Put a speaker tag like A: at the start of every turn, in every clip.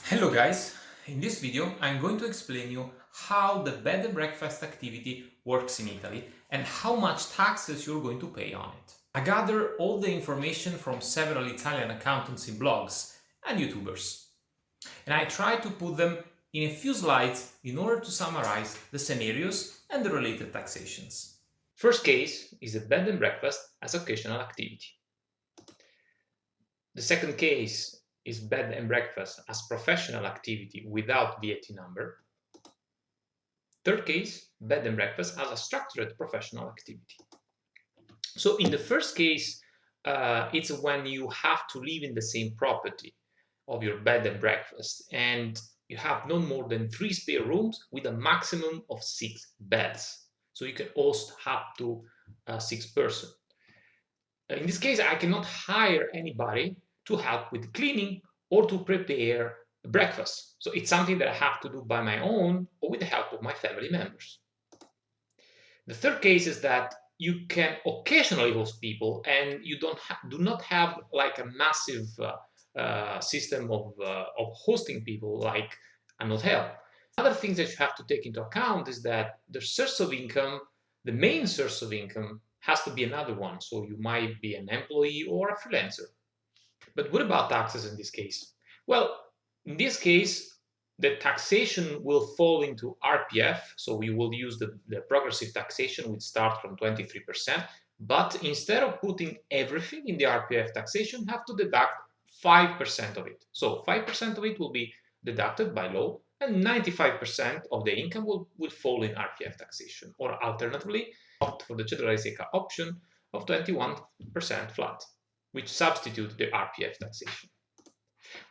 A: Hello guys, in this video I'm going to explain you how the bed and breakfast activity works in Italy and how much taxes you're going to pay on it. I gather all the information from several Italian accountancy blogs and YouTubers, and I try to put them in a few slides in order to summarize the scenarios and the related taxations. First case is a bed and breakfast as occasional activity. The second case is bed and breakfast as professional activity without VAT number. Third case, bed and breakfast as a structured professional activity. So in the first case, it's when you have to live in the same property of your bed and breakfast, and you have no more than 3 spare rooms with a maximum of 6 beds. So you can host up to 6 persons. In this case, I cannot hire anybody to help with cleaning or to prepare breakfast. So it's something that I have to do by my own or with the help of my family members. The third case is that you can occasionally host people and you do not have like a massive system of hosting people like an hotel. Other things that you have to take into account is that the source of income, the main source of income, has to be another one. So you might be an employee or a freelancer. But what about taxes in this case? Well, in this case, the taxation will fall into RPF. So we will use the progressive taxation, which starts from 23%. But instead of putting everything in the RPF taxation, you have to deduct 5% of it. So 5% of it will be deducted by law, and 95% of the income will fall in RPF taxation. Or alternatively, opt for the Cedulara Secca option of 21% flat, which substitute the RPF taxation.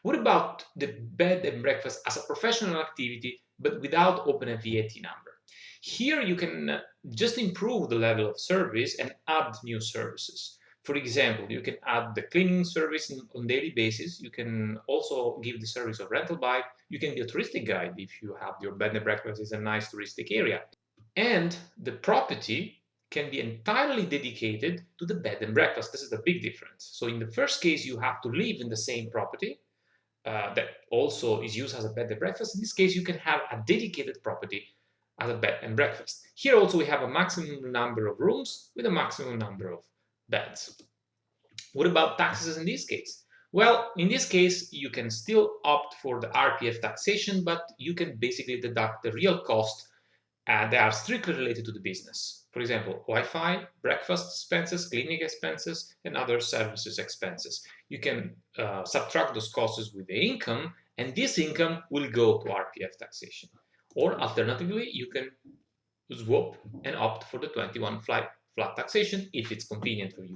A: What about the bed and breakfast as a professional activity, but without open a VAT number? Here you can just improve the level of service and add new services. For example, you can add the cleaning service on daily basis. You can also give the service of rental bike. You can be a touristic guide if you have your bed and breakfast is a nice touristic area. And the property can be entirely dedicated to the bed and breakfast. This is the big difference. So in the first case, you have to live in the same property that also is used as a bed and breakfast. In this case, you can have a dedicated property as a bed and breakfast. Here also we have a maximum number of rooms with a maximum number of beds. What about taxes in this case? Well, in this case, you can still opt for the RPF taxation, but you can basically deduct the real cost that are strictly related to the business. For example, Wi-Fi, breakfast expenses, cleaning expenses, and other services expenses. You can subtract those costs with the income, and this income will go to RPF taxation. Or alternatively, you can swap and opt for the 21 flat taxation if it's convenient for you.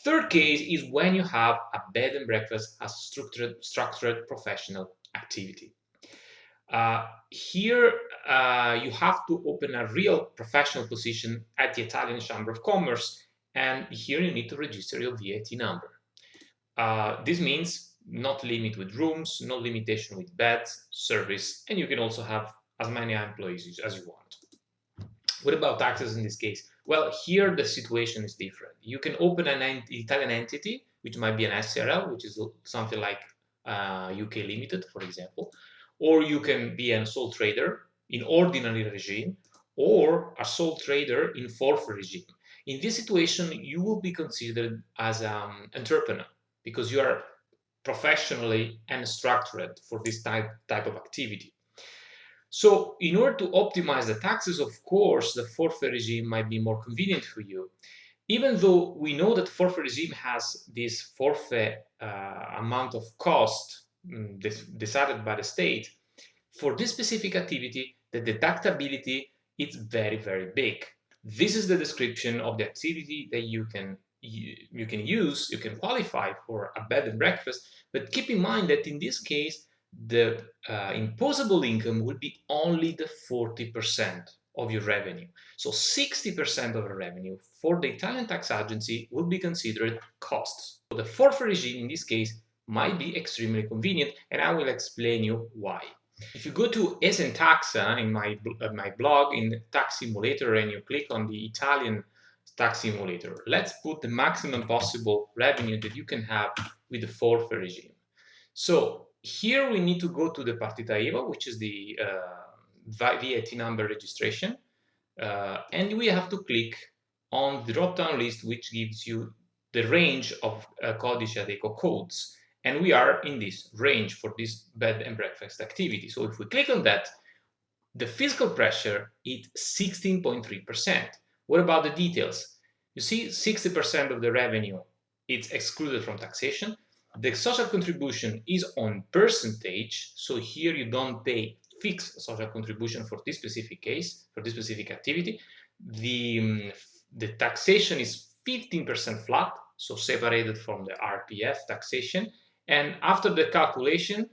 A: Third case is when you have a bed and breakfast as structured professional activity. Here you have to open a real professional position at the Italian Chamber of Commerce, and here you need to register your VAT number. This means not limit with rooms, no limitation with beds, service, and you can also have as many employees as you want. What about taxes in this case? Well, here the situation is different. You can open an Italian entity, which might be an SRL, which is something like UK Limited, for example, or you can be a sole trader in ordinary regime, or a sole trader in forfeit regime. In this situation, you will be considered as an entrepreneur because you are professionally and structured for this type of activity. So in order to optimize the taxes, of course, the forfeit regime might be more convenient for you. Even though we know that forfeit regime has this forfeit amount of cost decided by the state, for this specific activity, the deductibility is very, very big. This is the description of the activity that you can use, you can qualify for a bed and breakfast, but keep in mind that in this case, the imposable income will be only the 40% of your revenue. So 60% of the revenue for the Italian tax agency will be considered costs. So the forfeit regime in this case might be extremely convenient, and I will explain you why. If you go to ESENtaxa in my blog in Tax Simulator and you click on the Italian Tax Simulator, let's put the maximum possible revenue that you can have with the forfeit regime. So Here we need to go to the partita IVA, which is the VAT number registration, and we have to click on the drop-down list, which gives you the range of Codice Adeco codes, and we are in this range for this bed and breakfast activity. So if we click on that, the fiscal pressure is 16.3%. What about the details? You see 60% of the revenue is excluded from taxation. The social contribution is on percentage, so here you don't pay fixed social contribution for this specific case, for this specific activity. The taxation is 15% flat, so separated from the RPF taxation. And after the calculation,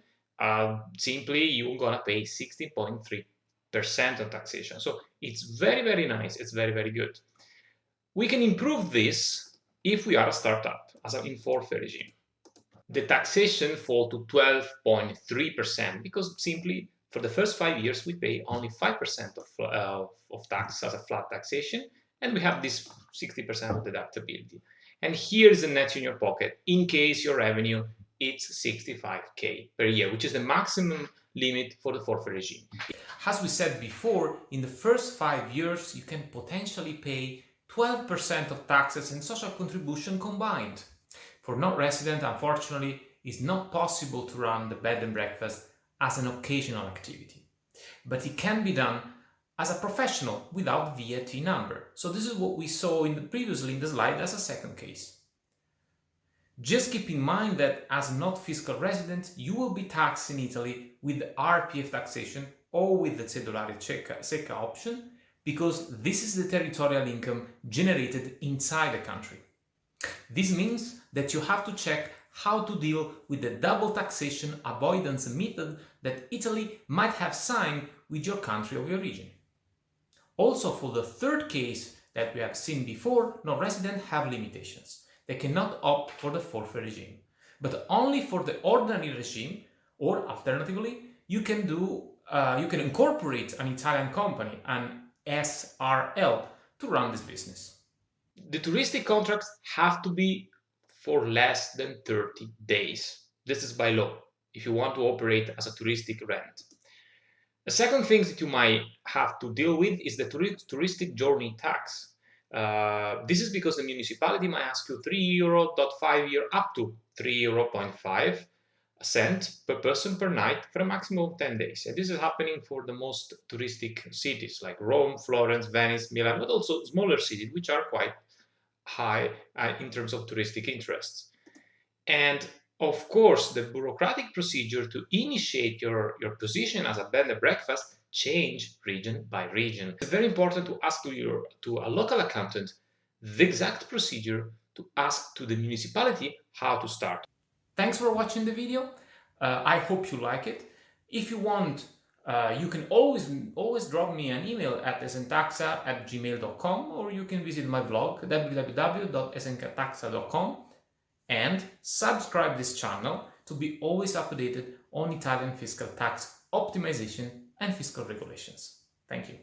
A: simply you're gonna pay 16.3% on taxation. So it's very, very nice. It's very, very good. We can improve this if we are a startup, as an forfait regime. The taxation fall to 12.3% because simply for the first 5 years we pay only 5% of tax as a flat taxation, and we have this 60% of deductibility. And here's the net in your pocket in case your revenue is 65K per year, which is the maximum limit for the forfait regime.
B: As we said before, in the first 5 years you can potentially pay 12% of taxes and social contribution combined. For non-resident, unfortunately, it's not possible to run the bed and breakfast as an occasional activity, but it can be done as a professional without VAT number. So this is what we saw previously in the slide as a second case. Just keep in mind that as a not fiscal resident, you will be taxed in Italy with the RPF taxation or with the cedolare secca option, because this is the territorial income generated inside the country. This means that you have to check how to deal with the double taxation avoidance method that Italy might have signed with your country of origin. Also, for the third case that we have seen before, non-residents have limitations. They cannot opt for the forfait regime, but only for the ordinary regime, or alternatively, you can incorporate an Italian company, an SRL, to run this business.
A: The touristic contracts have to be for less than 30 days. This is by law, if you want to operate as a touristic rent. The second thing that you might have to deal with is the touristic journey tax. This is because the municipality might ask you €3.5 up to €3.5 per person per night for a maximum of 10 days. And this is happening for the most touristic cities like Rome, Florence, Venice, Milan, but also smaller cities which are quite high in terms of touristic interests. And of course, the bureaucratic procedure to initiate your position as a bed and breakfast change region by region. It's very important to ask to a local accountant the exact procedure to ask to the municipality how to start.
B: Thanks for watching the video. I hope you like it. If you want, you can always drop me an email at ESENtaxa@gmail.com, or you can visit my blog www.ESENtaxa.com and subscribe this channel to be always updated on Italian fiscal tax optimization and fiscal regulations. Thank you.